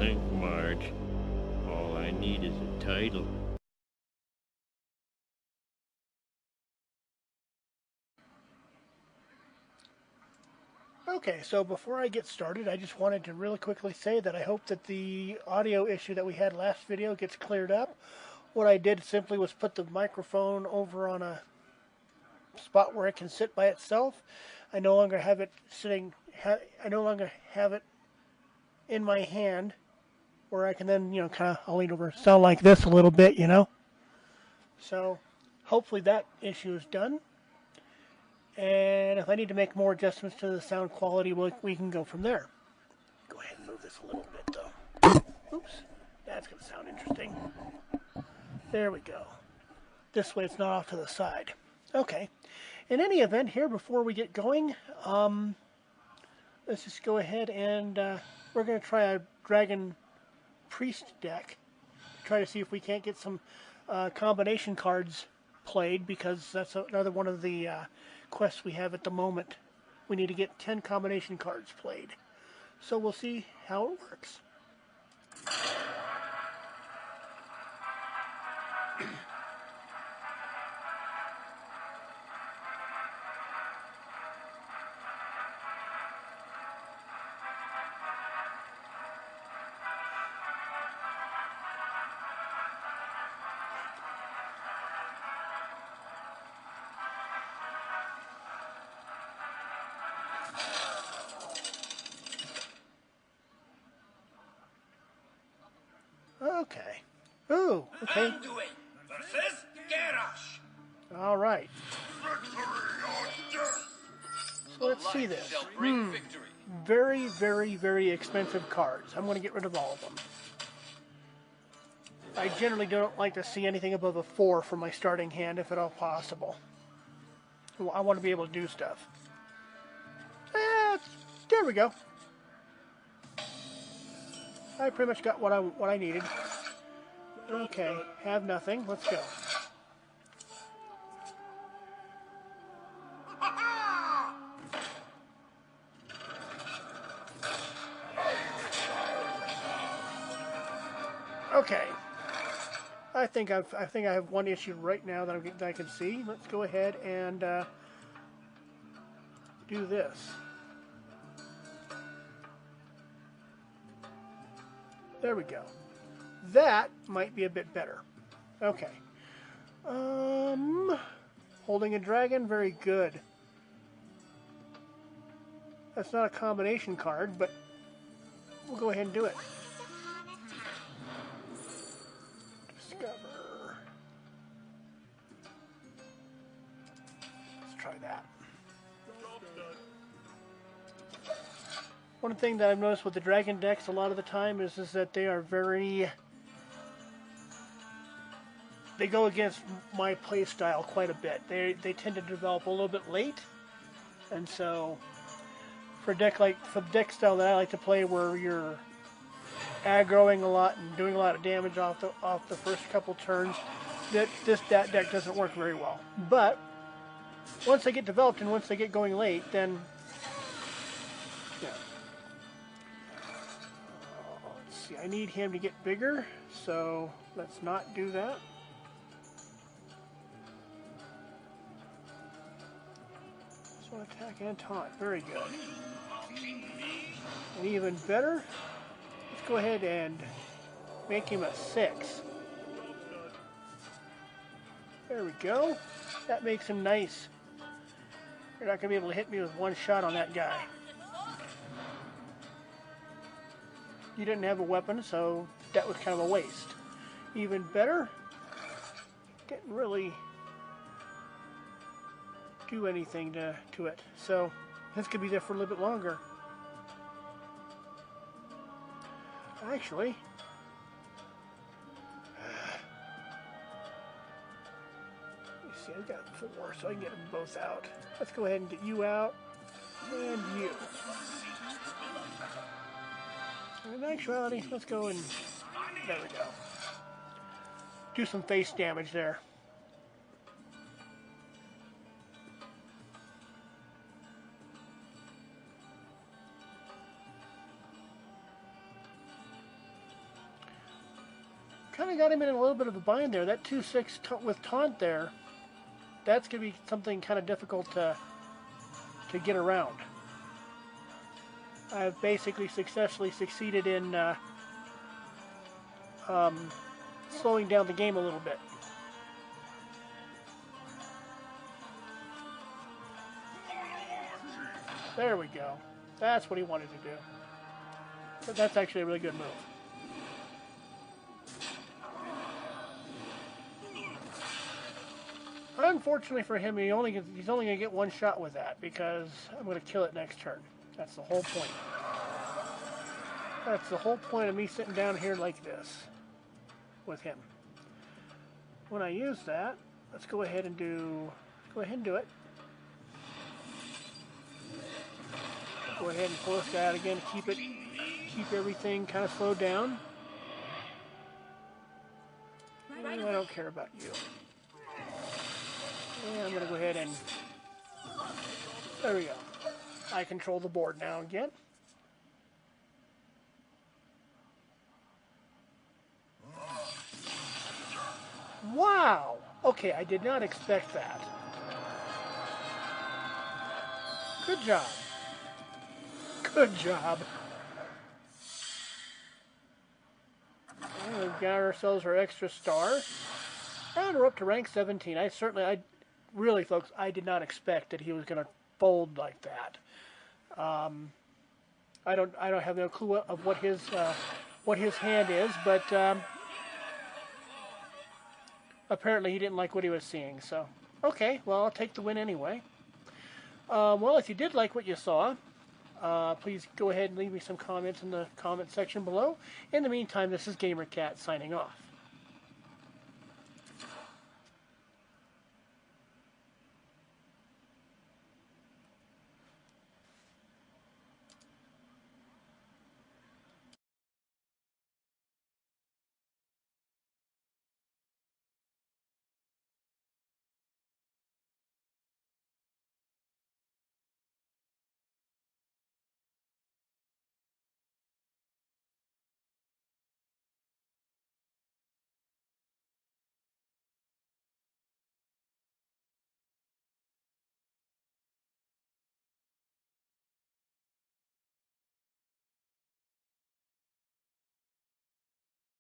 think, Marge. All I need is a title. Okay, so before I get started, I just wanted to really quickly say that I hope that the audio issue that we had last video gets cleared up. What I did simply was put the microphone over on a spot where it can sit by itself. I no longer have it sitting, I no longer have it in my hand where I can then, kind of, I'll lean over, sound like this a little bit, So hopefully that issue is done. And if I need to make more adjustments to the sound quality, we can go from there. Go ahead and move this a little bit, though. Oops. That's going to sound interesting. There we go. This way it's not off to the side. Okay. In any event, here, before we get going, let's just go ahead and we're going to try a Dragon Priest deck. Try to see if we can't get some combination cards played, because that's another one of the quests we have at the moment. We need to get 10 combination cards played. So we'll see how it works. Okay. Ooh, okay. Anduin versus Garrosh. All right. So let's see Light this. shall bring victory. Very, very, very expensive cards. I'm going to get rid of all of them. I generally don't like to see anything above a 4 for my starting hand, if at all possible. I want to be able to do stuff. There we go. I pretty much got what I needed. Okay, have nothing. Let's go. Okay. I think I have one issue right now that I can see. Let's go ahead and do this. There we go. That might be a bit better. Okay. Holding a dragon, very good. That's not a combination card, but we'll go ahead and do it. Discover. Let's try that. One thing that I've noticed with the dragon decks a lot of the time is that they are very... They go against my play style quite a bit. They tend to develop a little bit late, and so for the deck style that I like to play, where you're aggroing a lot and doing a lot of damage off the first couple turns, that deck doesn't work very well. But once they get developed and once they get going late, then yeah. Let's see. I need him to get bigger, so let's not do that. Attack and taunt. Very good. And even better, let's go ahead and make him a 6. There we go. That makes him nice. You're not going to be able to hit me with one shot on that guy. You didn't have a weapon, so that was kind of a waste. Even better, didn't really do anything to it. So this could be there for a little bit longer. Actually, let me see, I've got 4, so I can get them both out. Let's go ahead and get you out, and you. In actuality, let's go and, there we go. Do some face damage there. Kind of got him in a little bit of a bind there. That 2-6 with taunt there, that's going to be something kind of difficult to get around. I've basically successfully succeeded in slowing down the game a little bit. There we go. That's what he wanted to do. But that's actually a really good move. Unfortunately for him, he's only going to get one shot with that because I'm going to kill it next turn. That's the whole point. That's the whole point of me sitting down here like this with him. When I use that, let's go ahead and do it. Go ahead and pull this guy out again to keep everything kind of slowed down. I don't care about you. And I'm going to go ahead and, there we go. I control the board now again. Wow! Okay, I did not expect that. Good job. Good job. And we've got ourselves our extra star. And we're up to rank 17. Really, folks, I did not expect that he was going to fold like that. I don't have no clue of what his hand is, but apparently he didn't like what he was seeing. So, okay, well, I'll take the win anyway. Well, if you did like what you saw, please go ahead and leave me some comments in the comment section below. In the meantime, this is GamerCat signing off.